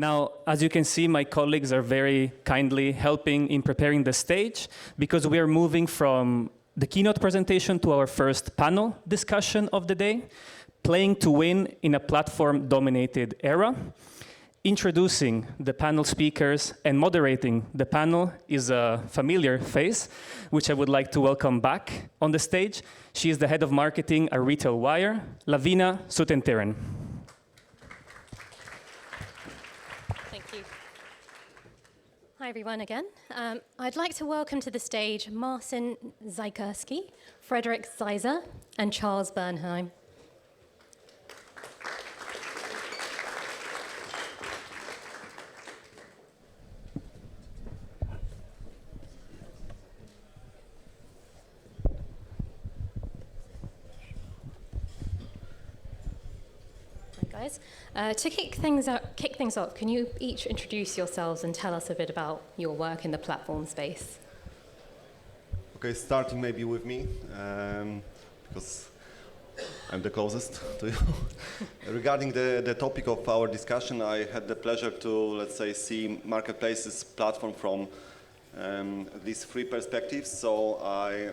Now, as you can see, my colleagues are very kindly helping in preparing the stage because we are moving from the keynote presentation to our first panel discussion of the day, Playing to Win in a Platform-Dominated Era. Introducing the panel speakers and moderating the panel is a familiar face, which I would like to welcome back on the stage. She is the head of marketing at Retail Wire, Lavina Sutenteran. Thank you. Hi, everyone, again. I'd like to welcome to the stage Marcin Zajkowski, Frederick Zeiser, and Charles Bernheim. Guys. To kick things off, can you each introduce yourselves and tell us a bit about your work in the platform space? Okay, starting maybe with me, because I'm the closest to you. Regarding the topic of our discussion, I had the pleasure to, let's say, see marketplaces platform from these three perspectives. So I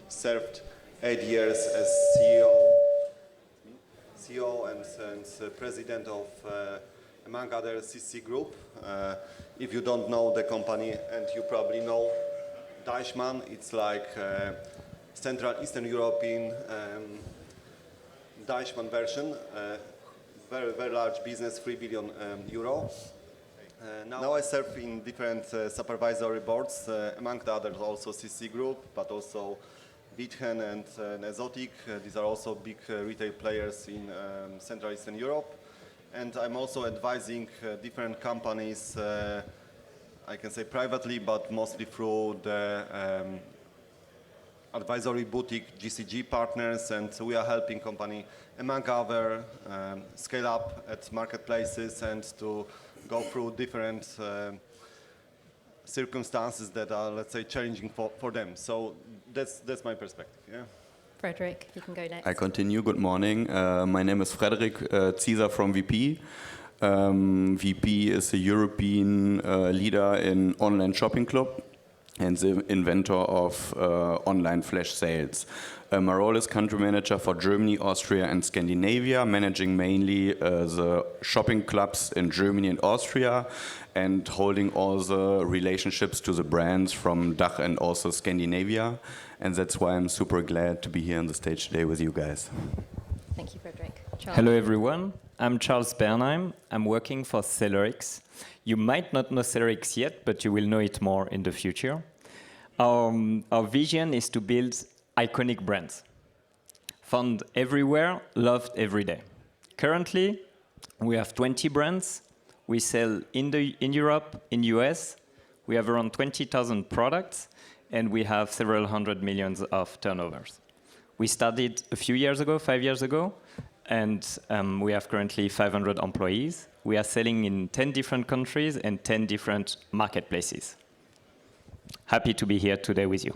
served 8 years as CEO and president of, among other, CC Group. If you don't know the company, and you probably know Deichmann, it's like Central Eastern European Deichmann version, very, very large business, 3 billion euro. Now I serve in different supervisory boards, among the others also CC Group, but also Bithen and Nezotic. These are also big retail players in Central Eastern Europe. And I'm also advising different companies, I can say privately, but mostly through the advisory boutique GCG partners. And we are helping company, among other, scale up at marketplaces and to go through different circumstances that are, let's say, challenging for them. So that's my perspective. Yeah. Frederick, you can go next. I continue. Good morning. My name is Frederick Zeiser from VP. VP is a European leader in online shopping club and the inventor of online flash sales. My role is country manager for Germany, Austria, and Scandinavia, managing mainly the shopping clubs in Germany and Austria, and holding all the relationships to the brands from DACH and also Scandinavia. And that's why I'm super glad to be here on the stage today with you guys. Thank you, Frederick. Charles. Hello, everyone. I'm Charles Bernheim. I'm working for Sellerix. You might not know Sellerix yet, but you will know it more in the future. Our vision is to build iconic brands, found everywhere, loved every day. Currently, we have 20 brands. We sell in Europe, in US. We have around 20,000 products, and we have several hundred millions of turnovers. We started a few years ago, 5 years ago, and we have currently 500 employees. We are selling in 10 different countries and 10 different marketplaces. Happy to be here today with you.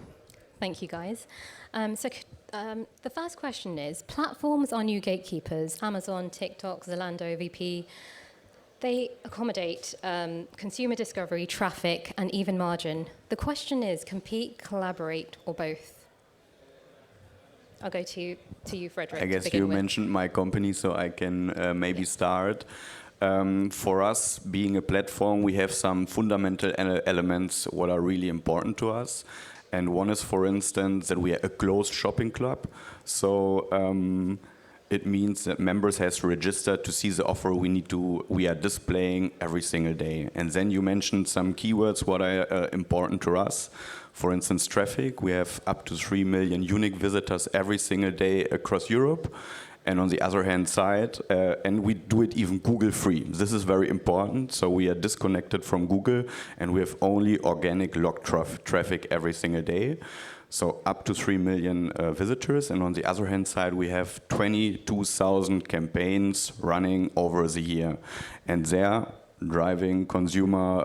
Thank you, guys. The first question is, platforms are new gatekeepers. Amazon, TikTok, Zalando, VP. They accommodate consumer discovery, traffic, and even margin. The question is, compete, collaborate, or both? I'll go to you, Frederick. I guess you mentioned my company, so I can maybe start. For us, being a platform, we have some fundamental elements what are really important to us. And one is, for instance, that we are a closed shopping club. So it means that members have to register to see the offer we are displaying every single day. And then you mentioned some keywords what are important to us. For instance, traffic. We have up to 3 million unique visitors every single day across Europe. And on the other hand side, and we do it even Google free. This is very important. So we are disconnected from Google and we have only organic logged traffic every single day. So up to 3 million visitors. And on the other hand side, we have 22,000 campaigns running over the year. And they're driving consumer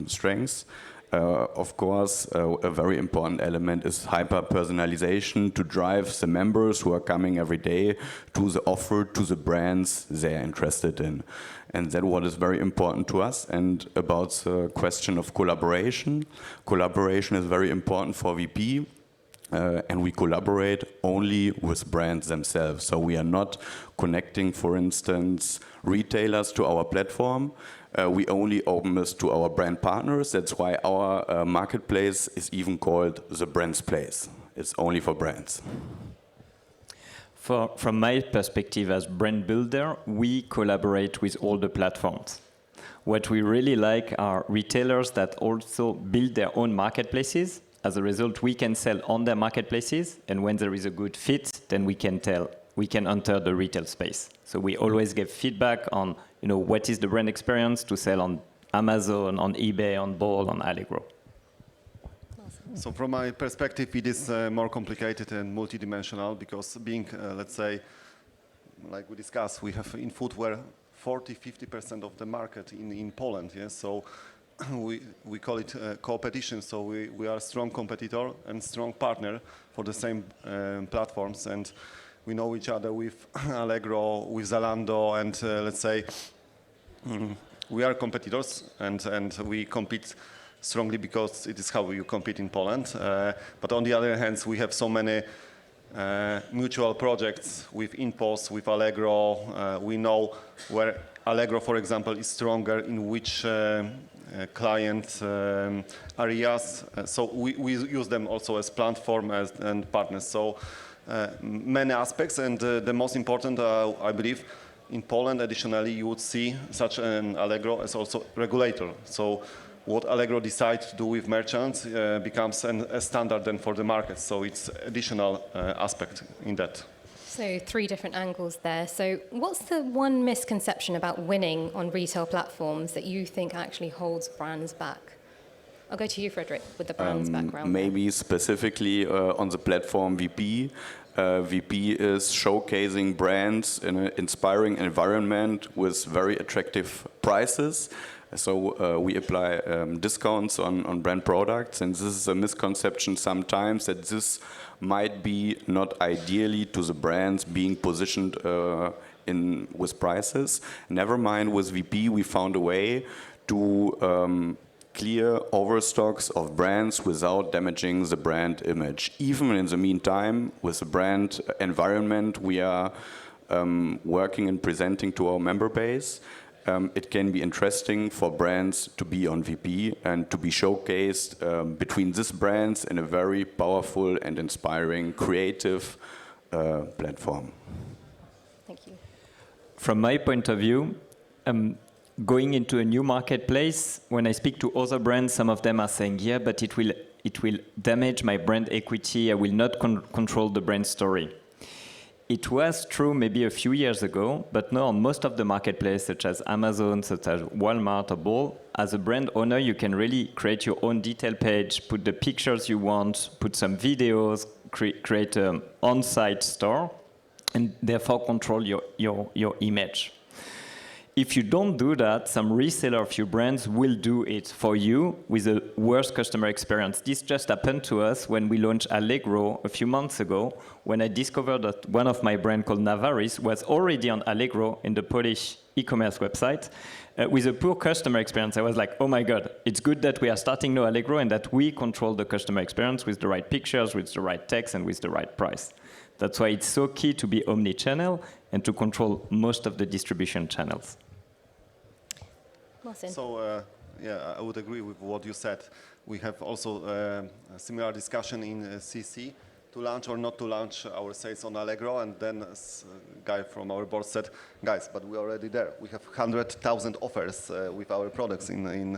strengths. Of course, a very important element is hyper-personalization to drive the members who are coming every day to the offer, to the brands they're interested in. And that's what is very important to us. And about the question of collaboration, collaboration is very important for VP. And we collaborate only with brands themselves. So we are not connecting, for instance, retailers to our platform. We only open this to our brand partners. That's why our marketplace is even called the Brands Place. It's only for brands. From my perspective as brand builder, we collaborate with all the platforms. What we really like are retailers that also build their own marketplaces. As a result, we can sell on their marketplaces, and when there is a good fit, then we can enter the retail space. So we always give feedback on, what is the brand experience to sell on Amazon, on eBay, on Bol, on Allegro. So from my perspective, it is more complicated and multidimensional because being, let's say, like we discussed, we have in footwear 40-50% of the market in Poland. Yes? So we call it competition. So we are a strong competitor and strong partner for the same platforms, and we know each other with Allegro, with Zalando, and let's say we are competitors, and we compete strongly because it is how you compete in Poland. But on the other hand, we have so many mutual projects with InPost, with Allegro. We know where Allegro, for example, is stronger in which client areas. So we use them also as platform and partners. So many aspects, and the most important, I believe, in Poland, additionally, you would see such an Allegro as also regulator. So what Allegro decides to do with merchants becomes a standard then for the market. So it's additional aspect in that. So 3 different angles there. So what's the one misconception about winning on retail platforms that you think actually holds brands back? I'll go to you, Frederick, with the brands background. Maybe specifically on the platform VP. VP is showcasing brands in an inspiring environment with very attractive prices. So we apply discounts on brand products, and this is a misconception sometimes that this might be not ideally to the brands being positioned with prices. Never mind, with VP we found a way to clear overstocks of brands without damaging the brand image. Even in the meantime, with the brand environment we are working and presenting to our member base, it can be interesting for brands to be on VP and to be showcased between these brands in a very powerful and inspiring creative platform. Thank you. From my point of view, going into a new marketplace, when I speak to other brands, some of them are saying, yeah, but it will damage my brand equity. I will not control the brand story. It was true maybe a few years ago, but now on most of the marketplaces, such as Amazon, such as Walmart or Bol, as a brand owner, you can really create your own detail page, put the pictures you want, put some videos, create an on-site store, and therefore control your image. If you don't do that, some reseller of your brands will do it for you with a worse customer experience. This just happened to us when we launched Allegro a few months ago, when I discovered that one of my brands called Navaris was already on Allegro in the Polish e-commerce website with a poor customer experience. I was like, oh my God, it's good that we are starting now Allegro and that we control the customer experience with the right pictures, with the right text, and with the right price. That's why it's so key to be omni-channel and to control most of the distribution channels. Marcin. So, yeah, I would agree with what you said. We have also a similar discussion in CC to launch or not to launch our sales on Allegro, and then a guy from our board said, guys, but we're already there. We have 100,000 offers with our products in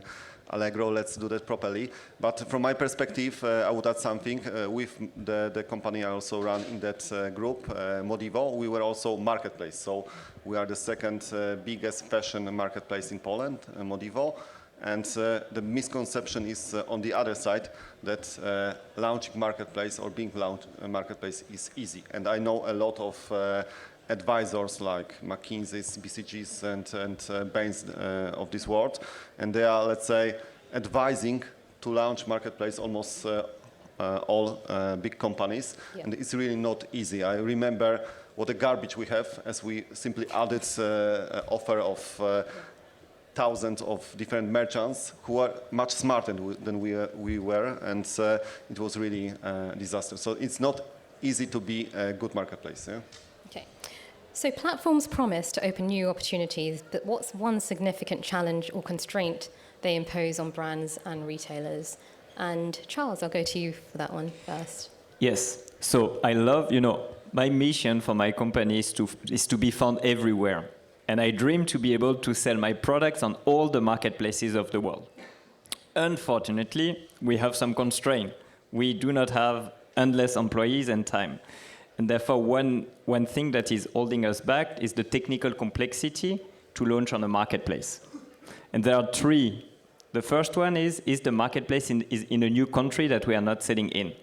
Allegro. Let's do that properly. But from my perspective, I would add something. With the company I also run in that group, Modivo, we were also marketplace. So we are the second biggest fashion marketplace in Poland, Modivo. And the misconception is on the other side that launching marketplace or being launched a marketplace is easy. And I know a lot of advisors like McKinsey's, BCG's, and Bain's of this world, and they are, let's say, advising to launch marketplace almost all big companies, Yeah. and it's really not easy. I remember what a garbage we have as we simply added offer of thousands of different merchants who are much smarter than we were, and it was really a disaster. So it's not easy to be a good marketplace. Yeah? Okay. So platforms promise to open new opportunities, but what's one significant challenge or constraint they impose on brands and retailers? And Charles, I'll go to you for that one first. Yes. So I love, my mission for my company is to be found everywhere. And I dream to be able to sell my products on all the marketplaces of the world. Unfortunately, we have some constraint. We do not have endless employees and time. And therefore, one thing that is holding us back is the technical complexity to launch on a marketplace. And there are three. The first one is the marketplace is in a new country that we are not selling in?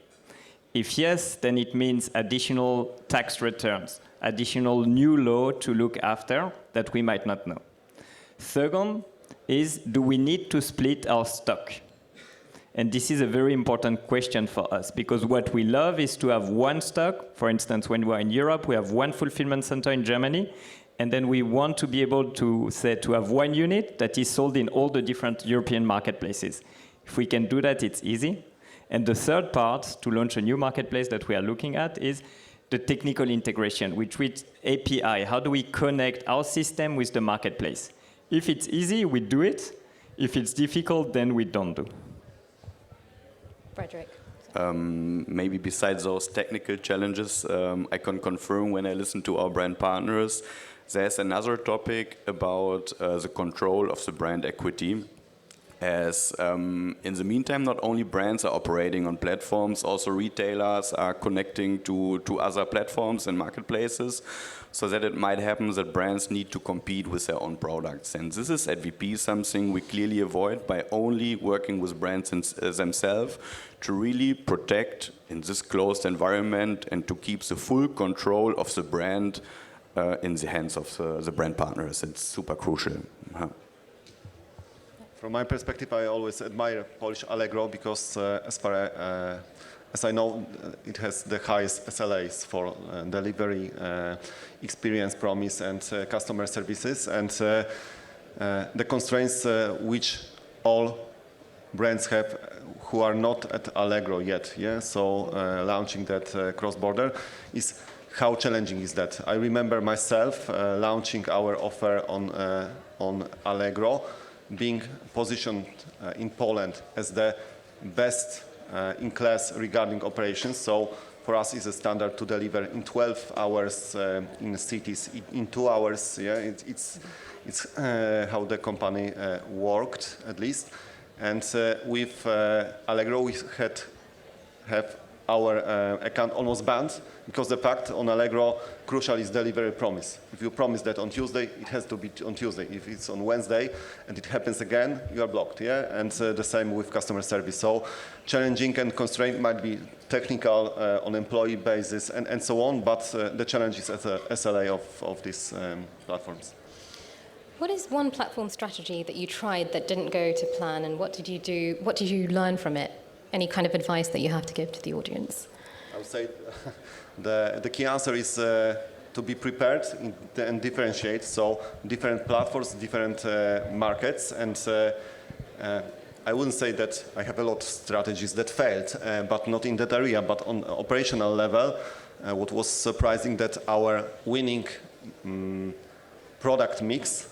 If yes, then it means additional tax returns, additional new law to look after that we might not know. Second is, do we need to split our stock? And this is a very important question for us, because what we love is to have one stock. For instance, when we're in Europe, we have one fulfillment center in Germany, and then we want to be able to have one unit that is sold in all the different European marketplaces. If we can do that, it's easy. And the third part to launch a new marketplace that we are looking at is the technical integration, which with API. How do we connect our system with the marketplace? If it's easy, we do it. If it's difficult, then we don't do. Frederick. Maybe besides those technical challenges, I can confirm when I listen to our brand partners, there's another topic about the control of the brand equity. As in the meantime, not only brands are operating on platforms, also retailers are connecting to other platforms and marketplaces, so that it might happen that brands need to compete with their own products. And this is at VP something we clearly avoid by only working with brands themselves to really protect in this closed environment and to keep the full control of the brand in the hands of the brand partners. It's super crucial. From my perspective, I always admire Polish Allegro because as far as I know, it has the highest SLAs for delivery, experience, promise, and customer services. And the constraints which all brands have who are not at Allegro yet, yeah? So launching that cross-border is how challenging is that? I remember myself launching our offer on Allegro, being positioned in Poland as the best in class regarding operations. So for us, it's a standard to deliver in 12 hours in cities, in 2 hours. Yeah, it's how the company worked, at least. And with Allegro, we have our account almost banned because the fact on Allegro, crucial is delivery promise. If you promise that on Tuesday, it has to be on Tuesday. If it's on Wednesday and it happens again, you are blocked, yeah? And the same with customer service. So challenging and constraint might be technical on employee basis and so on, but the challenge is at the SLA of these platforms. What is one platform strategy that you tried that didn't go to plan, and what did you do? What did you learn from it? Any kind of advice that you have to give to the audience? I would say the key answer is to be prepared and differentiate. So different platforms, different markets, and I wouldn't say that I have a lot of strategies that failed, but not in that area. But on operational level, what was surprising that our winning product mix,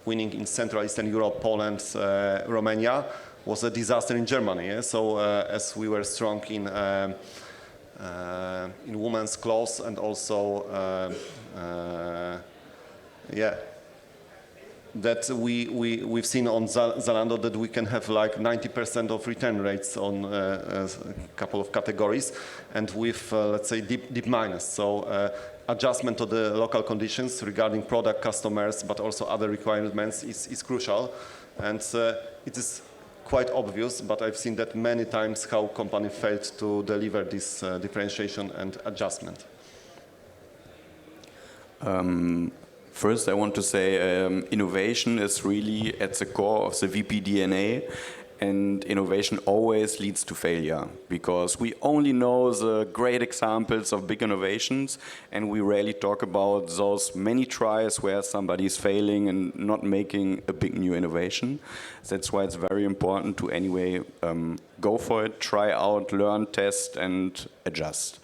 winning in Central Eastern Europe, Poland, Romania, was a disaster in Germany. Yeah? So as we were strong in women's clothes and also that we've seen on Zalando that we can have like 90% of return rates on a couple of categories, and with let's say deep minus. So adjustment to the local conditions regarding product, customers, but also other requirements is crucial, and it is quite obvious, but I've seen that many times how company failed to deliver this differentiation and adjustment. First, I want to say innovation is really at the core of the VP DNA, and innovation always leads to failure because we only know the great examples of big innovations and we rarely talk about those many tries where somebody is failing and not making a big new innovation. That's why it's very important to anyway go for it, try out, learn, test and adjust.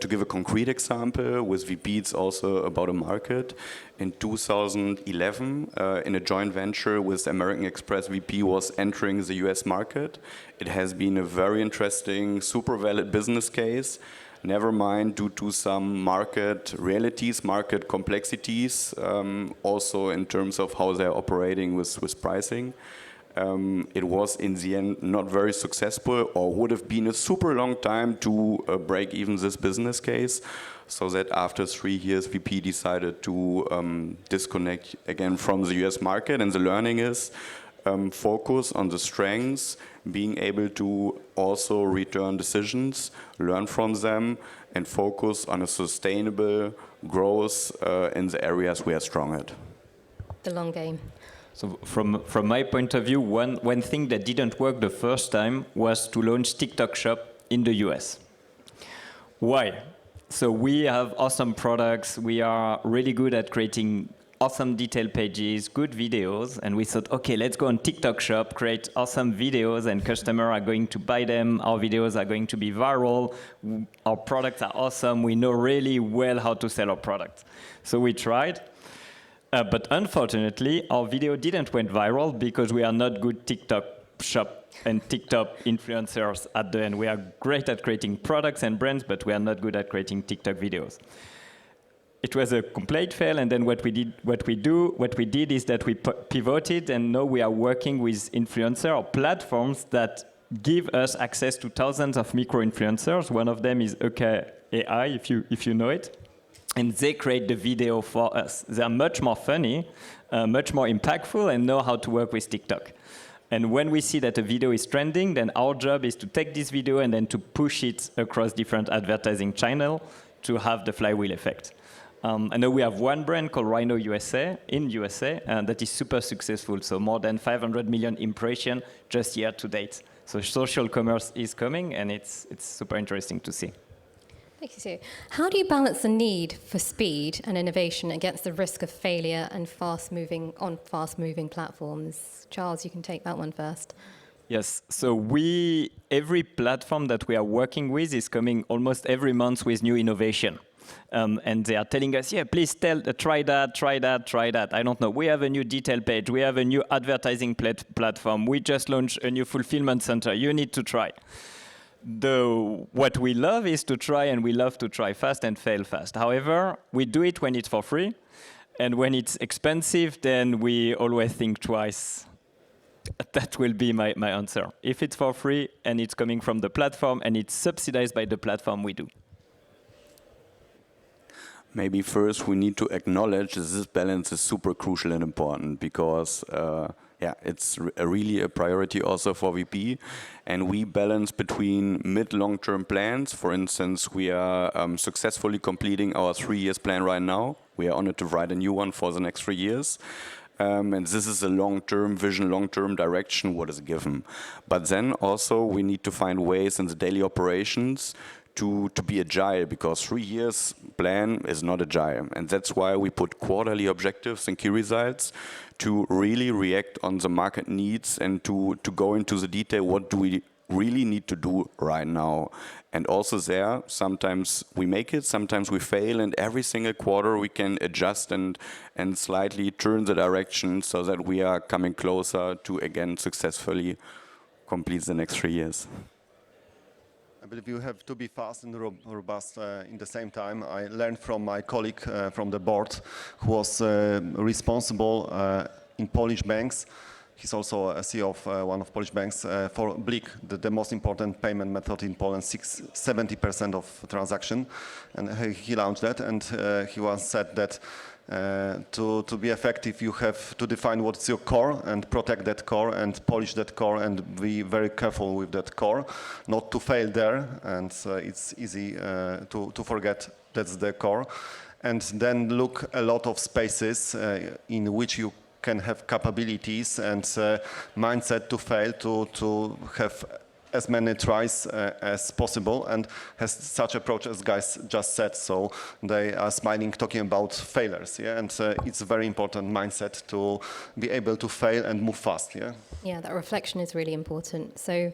To give a concrete example, with VP it's also about a market. In 2011, in a joint venture with American Express, VP was entering the US market. It has been a very interesting, super valid business case. Never mind, due to some market realities, market complexities, also in terms of how they're operating with pricing. It was in the end not very successful or would have been a super long time to break even this business case. So that after 3 years, VP decided to disconnect again from the US market. And the learning is focus on the strengths, being able to also return decisions, learn from them, and focus on a sustainable growth in the areas we are strong at. The long game. So from my point of view, one thing that didn't work the first time was to launch TikTok Shop in the US. Why? So we have awesome products. We are really good at creating awesome detail pages, good videos, and we thought, okay, let's go on TikTok Shop, create awesome videos, and customers are going to buy them. Our videos are going to be viral. Our products are awesome. We know really well how to sell our products. So we tried. But unfortunately, our video didn't went viral because we are not good TikTok Shop and TikTok influencers at the end. We are great at creating products and brands, but we are not good at creating TikTok videos. It was a complete fail, and then what we did is that we pivoted, and now we are working with influencer or platforms that give us access to thousands of micro-influencers. One of them is OK AI, if you know it. And they create the video for us. They are much more funny, much more impactful, and know how to work with TikTok. And when we see that a video is trending, then our job is to take this video and then to push it across different advertising channels to have the flywheel effect. I know we have one brand called Rhino USA in USA, and that is super successful. So more than 500 million impressions just year to date. So social commerce is coming, and it's super interesting to see. Thank you, Sue. How do you balance the need for speed and innovation against the risk of failure and fast-moving platforms? Charles, you can take that one first. Yes, so every platform that we are working with is coming almost every month with new innovation. And they are telling us, yeah, please try that. I don't know. We have a new detail page. We have a new advertising platform. We just launched a new fulfillment center. You need to try. What we love is to try, and we love to try fast and fail fast. However, we do it when it's for free, and when it's expensive, then we always think twice. That will be my answer. If it's for free, and it's coming from the platform, and it's subsidized by the platform, we do. Maybe first we need to acknowledge that this balance is super crucial and important because it's really a priority also for VP, and we balance between mid-long-term plans. For instance, we are successfully completing our 3 years plan right now. We are on it to write a new one for the next 3 years. And this is a long-term vision, long-term direction, what is given. But then also we need to find ways in the daily operations to be agile, because 3 years plan is not agile. And that's why we put quarterly objectives and key results to really react on the market needs and to go into the detail, what do we really need to do right now. And also there, sometimes we make it, sometimes we fail, and every single quarter we can adjust and slightly turn the direction so that we are coming closer to, again, successfully complete the next 3 years. I believe you have to be fast and robust in the same time. I learned from my colleague from the board who was responsible in Polish banks. He's also a CEO of one of Polish banks for BLIK, the most important payment method in Poland, 70% of transaction. And he launched that, and he once said that to be effective, you have to define what's your core and protect that core and polish that core and be very careful with that core, not to fail there. And it's easy to forget that's the core. And then look a lot of spaces in which you can have capabilities and mindset to fail, to have as many tries as possible, and has such approach as guys just said. So they are smiling, talking about failures, yeah, and it's a very important mindset to be able to fail and move fast, yeah. Yeah, that reflection is really important. So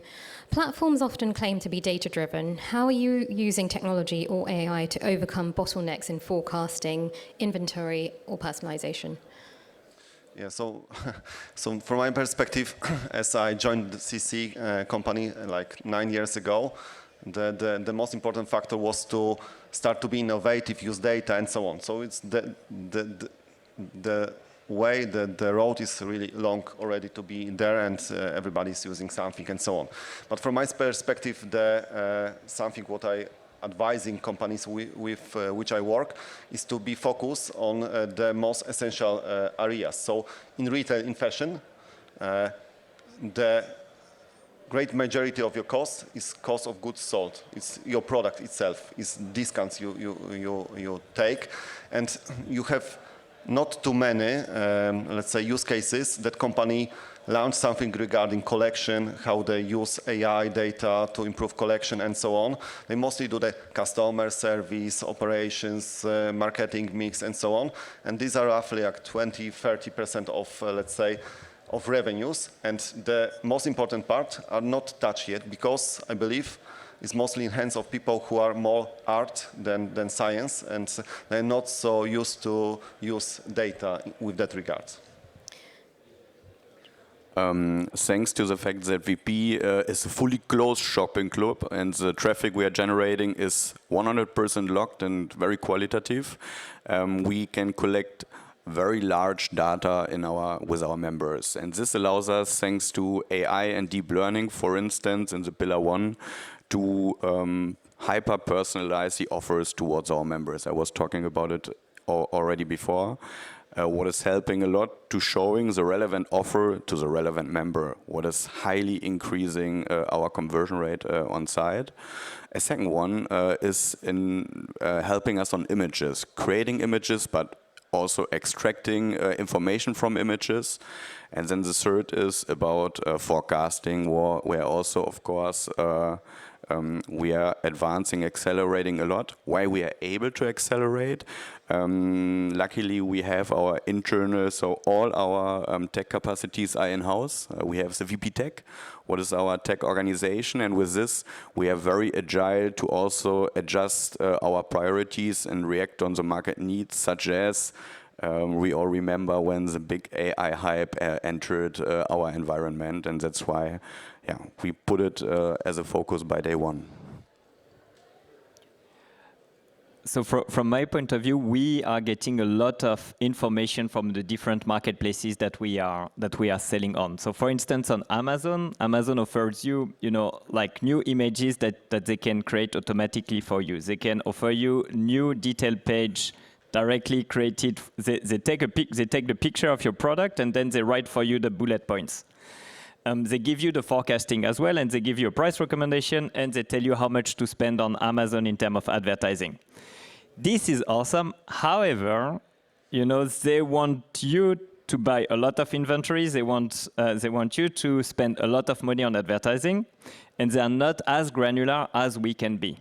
platforms often claim to be data-driven. How are you using technology or AI to overcome bottlenecks in forecasting, inventory, or personalization? Yeah, so from my perspective, as I joined the CC company like 9 years ago, the most important factor was to start to be innovative, use data, and so on. So it's the way that the road is really long already to be there, and everybody's using something and so on. But from my perspective, something what I advising companies with which I work is to be focused on the most essential areas. So in retail, in fashion, the great majority of your cost is cost of goods sold. It's your product itself. It's discounts you take, and you have not too many, let's say, use cases that company launch something regarding collection, how they use AI data to improve collection and so on. They mostly do the customer service, operations, marketing mix and so on. And these are roughly like 20-30% of, let's say, of revenues. And the most important part are not touched yet, because I believe it's mostly in hands of people who are more art than science, and they're not so used to use data with that regard. Thanks to the fact that VP is a fully closed shopping club, and the traffic we are generating is 100% locked and very qualitative, we can collect very large data with our members. And this allows us, thanks to AI and deep learning, for instance, in the pillar 1, to hyper-personalize the offers towards our members. I was talking about it already before. What is helping a lot to showing the relevant offer to the relevant member, what is highly increasing our conversion rate on site. A second one is in helping us on images, creating images, but also extracting information from images. And then the third is about forecasting, where also, of course, we are advancing, accelerating a lot. Why we are able to accelerate? Luckily, we have our internal, so all our tech capacities are in-house. We have the VP Tech, what is our tech organization, and with this, we are very agile to also adjust our priorities and react on the market needs, such as we all remember when the big AI hype entered our environment, and that's why we put it as a focus by day one. So from my point of view, we are getting a lot of information from the different marketplaces that we are selling on. So for instance, on Amazon offers you, like new images that they can create automatically for you. They can offer you new detailed page directly created. They take the picture of your product, and then they write for you the bullet points. They give you the forecasting as well, and they give you a price recommendation, and they tell you how much to spend on Amazon in terms of advertising. This is awesome. However, they want you to buy a lot of inventory. They want you to spend a lot of money on advertising, and they are not as granular as we can be.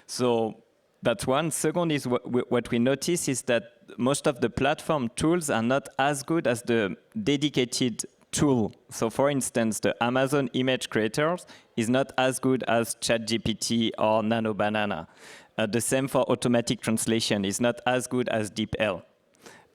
So that's one. Second is what we notice is that most of the platform tools are not as good as the dedicated tool. So for instance, the Amazon image creators is not as good as ChatGPT or Nano Banana. The same for automatic translation is not as good as DeepL.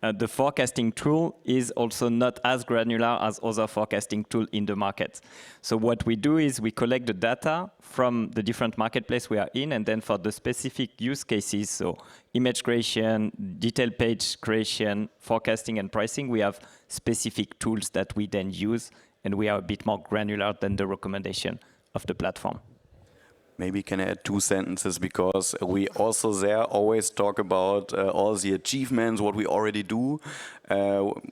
The forecasting tool is also not as granular as other forecasting tools in the market. So what we do is we collect the data from the different marketplace we are in, and then for the specific use cases, so image creation, detailed page creation, forecasting and pricing, we have specific tools that we then use, and we are a bit more granular than the recommendation of the platform. Maybe can I add 2 sentences, because we also there always talk about all the achievements, what we already do.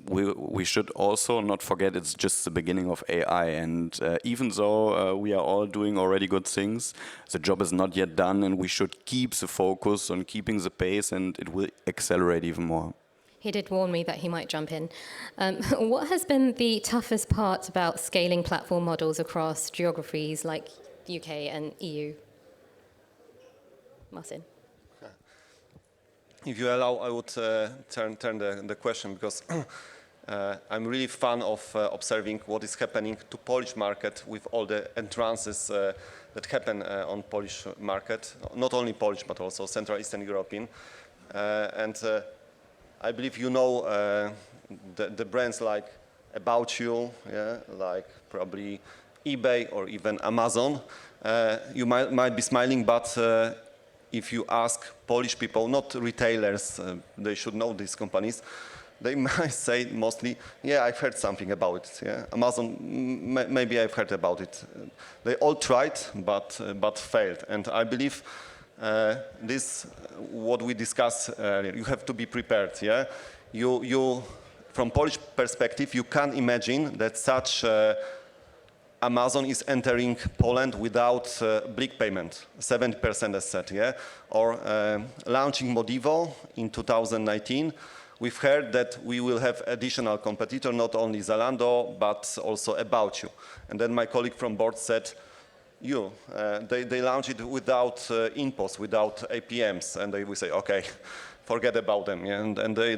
We should also not forget it's just the beginning of AI. And even though we are all doing already good things, the job is not yet done, and we should keep the focus on keeping the pace, and it will accelerate even more. He did warn me that he might jump in. What has been the toughest part about scaling platform models across geographies like UK and EU? Marcin. If you allow, I would turn the question, because I'm really fan of observing what is happening to Polish market with all the entrances that happen on Polish market, not only Polish but also Central Eastern European, and I believe you know the brands like About You, yeah, like probably eBay or even Amazon. You might be smiling, but if you ask Polish people, not retailers, they should know these companies, they might say mostly, yeah, I've heard something about it. Yeah? Amazon, maybe I've heard about it. They all tried, but failed. And I believe this, what we discussed earlier, you have to be prepared. Yeah? You, from Polish perspective, you can't imagine that such Amazon is entering Poland without BLIK payment, 70% as said, yeah? Or launching Modivo in 2019. We've heard that we will have additional competitor, not only Zalando, but also About You. And then my colleague from board said, they launched it without InPost, without APMs. And we say, okay, forget about them. Yeah? And they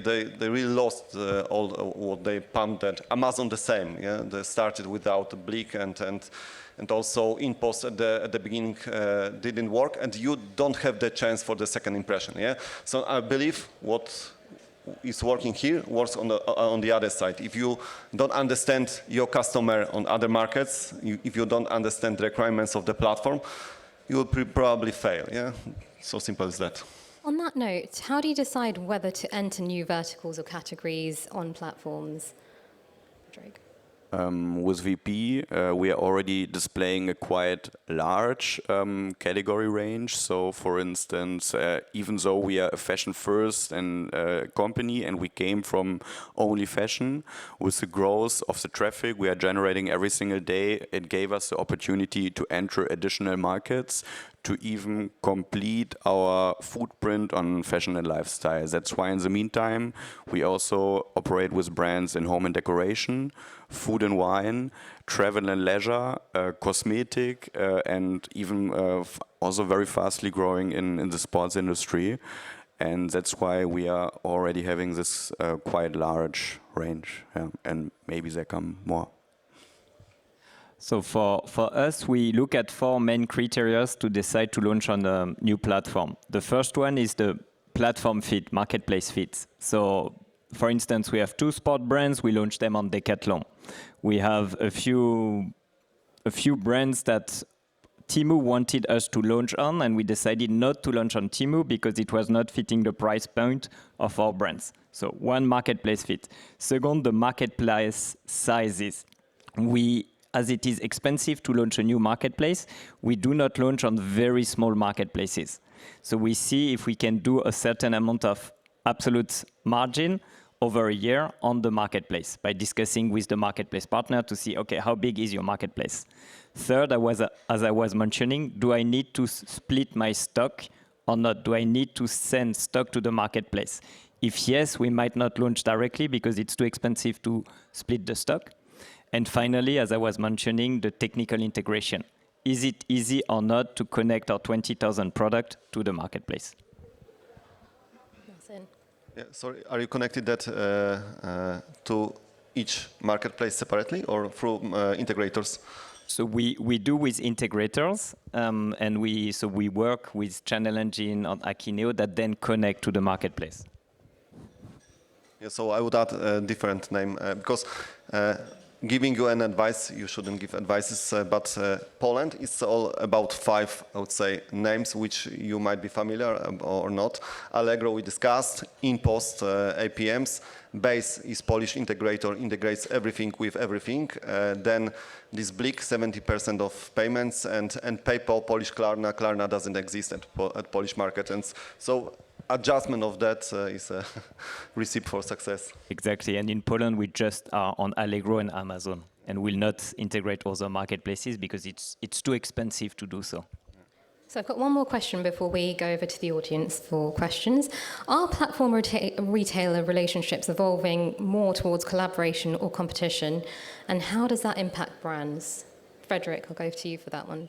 really lost all what they pumped. And Amazon the same. Yeah? They started without BLIK and also InPost at the beginning didn't work. And you don't have the chance for the second impression. Yeah? So I believe what is working here works on the other side. If you don't understand your customer on other markets, if you don't understand the requirements of the platform, you will probably fail. Yeah, so simple as that. On that note, how do you decide whether to enter new verticals or categories on platforms? Drake. With VP, we are already displaying a quite large category range. So, for instance, even though we are a fashion-first company and we came from only fashion, with the growth of the traffic we are generating every single day, it gave us the opportunity to enter additional markets, to even complete our footprint on fashion and lifestyle. That's why in the meantime, we also operate with brands in home and decoration, food and wine, travel and leisure, cosmetic, and even also very fastly growing in the sports industry. And that's why we are already having this quite large range. Yeah. And maybe there come more. So for us, we look at 4 main criteria to decide to launch on a new platform. The first one is the platform fit, marketplace fit. So for instance, we have 2 sport brands, we launch them on Decathlon. We have a few brands that Temu wanted us to launch on, and we decided not to launch on Temu because it was not fitting the price point of our brands. So 1, marketplace fit. Second, the marketplace sizes. As it is expensive to launch a new marketplace, we do not launch on very small marketplaces. So we see if we can do a certain amount of absolute margin over a year on the marketplace by discussing with the marketplace partner to see, okay, how big is your marketplace? Third, as I was mentioning, do I need to split my stock or not? Do I need to send stock to the marketplace? If yes, we might not launch directly because it's too expensive to split the stock. And finally, as I was mentioning, the technical integration. Is it easy or not to connect our 20,000 product to the marketplace? Yeah, sorry, are you connected that to each marketplace separately or through integrators? So we do with integrators, and we work with Channel Engine on Akineo that then connect to the marketplace. Yeah, so I would add a different name because giving you an advice, you shouldn't give advices, but Poland is all about 5, I would say, names which you might be familiar or not. Allegro we discussed, InPost, APMs, Base is Polish integrator, integrates everything with everything. Then this BLIK, 70% of payments, and PayPal, Polish Klarna doesn't exist at Polish market. And so adjustment of that is a recipe for success. Exactly, and in Poland we just are on Allegro and Amazon, and will not integrate other marketplaces because it's too expensive to do so. So I've got one more question before we go over to the audience for questions. Are platform retailer relationships evolving more towards collaboration or competition? And how does that impact brands? Frederick, I'll go to you for that one.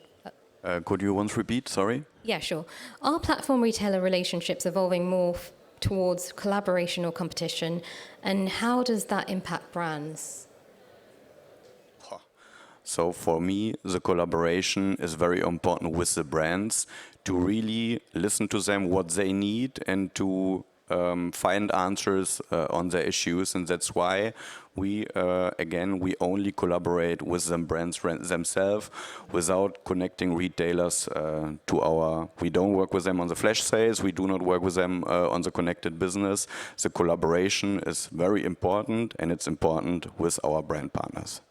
Could you once repeat? Sorry. Yeah, sure. Are platform retailer relationships evolving more towards collaboration or competition? And how does that impact brands? So for me, the collaboration is very important with the brands to really listen to them, what they need, and to find answers on their issues. And that's why we only collaborate with the brands themselves without connecting retailers to our. We don't work with them on the flash sales. We do not work with them on the connected business. The collaboration is very important, and it's important with our brand partners.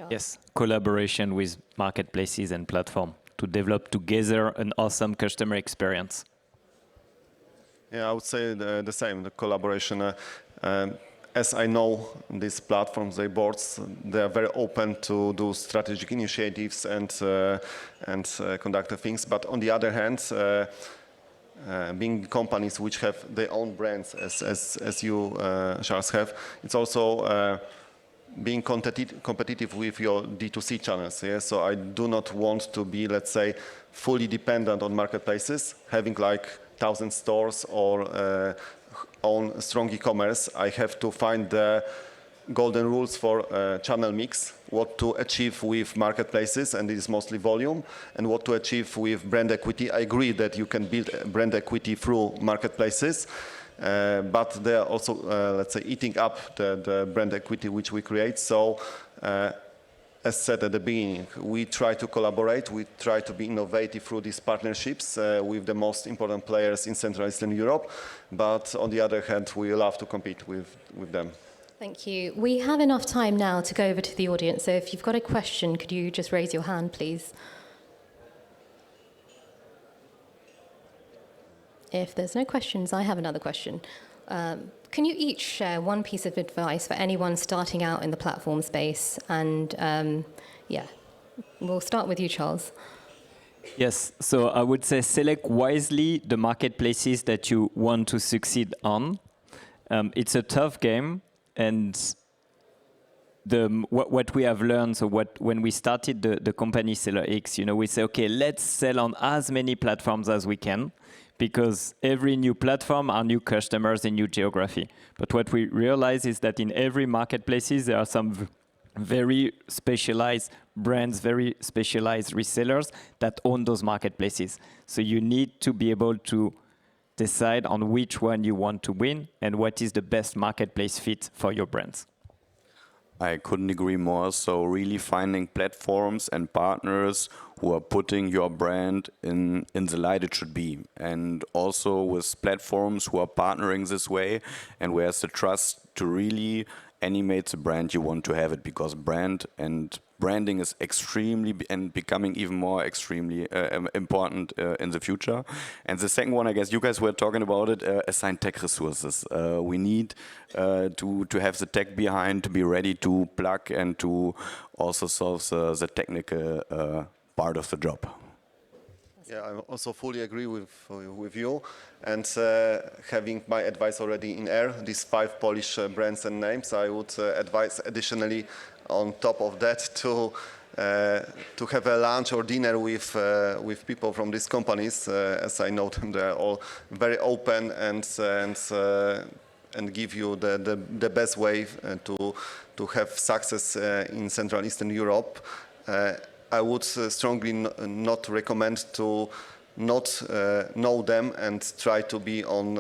Yes, collaboration with marketplaces and platform to develop together an awesome customer experience. Yeah, I would say the same, the collaboration. As I know, these platforms, they boards, they are very open to do strategic initiatives and conduct things. But on the other hand, being companies which have their own brands, as you, Charles, have, it's also being competitive with your D2C channels. Yeah? So I do not want to be, let's say, fully dependent on marketplaces, having like 1,000 stores or own strong e-commerce. I have to find the golden rules for channel mix, what to achieve with marketplaces, and it is mostly volume, and what to achieve with brand equity. I agree that you can build brand equity through marketplaces, but they are also, let's say, eating up the brand equity which we create. So, as said at the beginning, we try to collaborate, we try to be innovative through these partnerships with the most important players in Central Eastern Europe, but on the other hand, we love to compete with them. Thank you. We have enough time now to go over to the audience, so if you've got a question, could you just raise your hand, please? If there's no questions, I have another question. Can you each share one piece of advice for anyone starting out in the platform space? And we'll start with you, Charles. Yes, so I would say select wisely the marketplaces that you want to succeed on. It's a tough game, and what we have learned, so when we started the company SellerX, we say, okay, let's sell on as many platforms as we can, because every new platform are new customers in new geography. But what we realize is that in every marketplaces, there are some very specialized brands, very specialized resellers that own those marketplaces. So you need to be able to decide on which one you want to win and what is the best marketplace fit for your brands. I couldn't agree more. So really finding platforms and partners who are putting your brand in the light it should be. And also with platforms who are partnering this way and where there's the trust to really animate the brand you want to have it, because branding is extremely and becoming even more extremely important in the future. And the second one, I guess you guys were talking about it, assign tech resources. We need to have the tech behind to be ready to plug and to also solve the technical part of the job. Yeah, I also fully agree with you. And having my advice already in air, these 5 Polish brands and names, I would advise additionally on top of that to have a lunch or dinner with people from these companies. As I know them, they are all very open and give you the best way to have success in Central and Eastern Europe. I would strongly not recommend to not know them and try to be on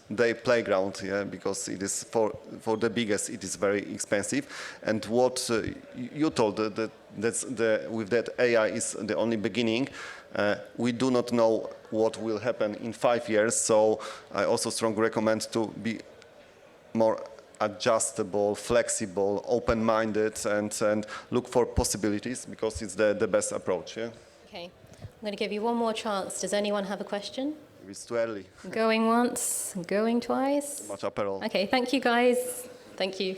their playground, yeah, because it is for the biggest, it is very expensive. And what you told with that AI is the only beginning. We do not know what will happen in 5 years, so I also strongly recommend to be more adjustable, flexible, open-minded, and look for possibilities, because it's the best approach. Yeah. Okay, I'm going to give you one more chance. Does anyone have a question? It's too early. Going once, going twice. Much apparel. Okay, thank you guys. Thank you.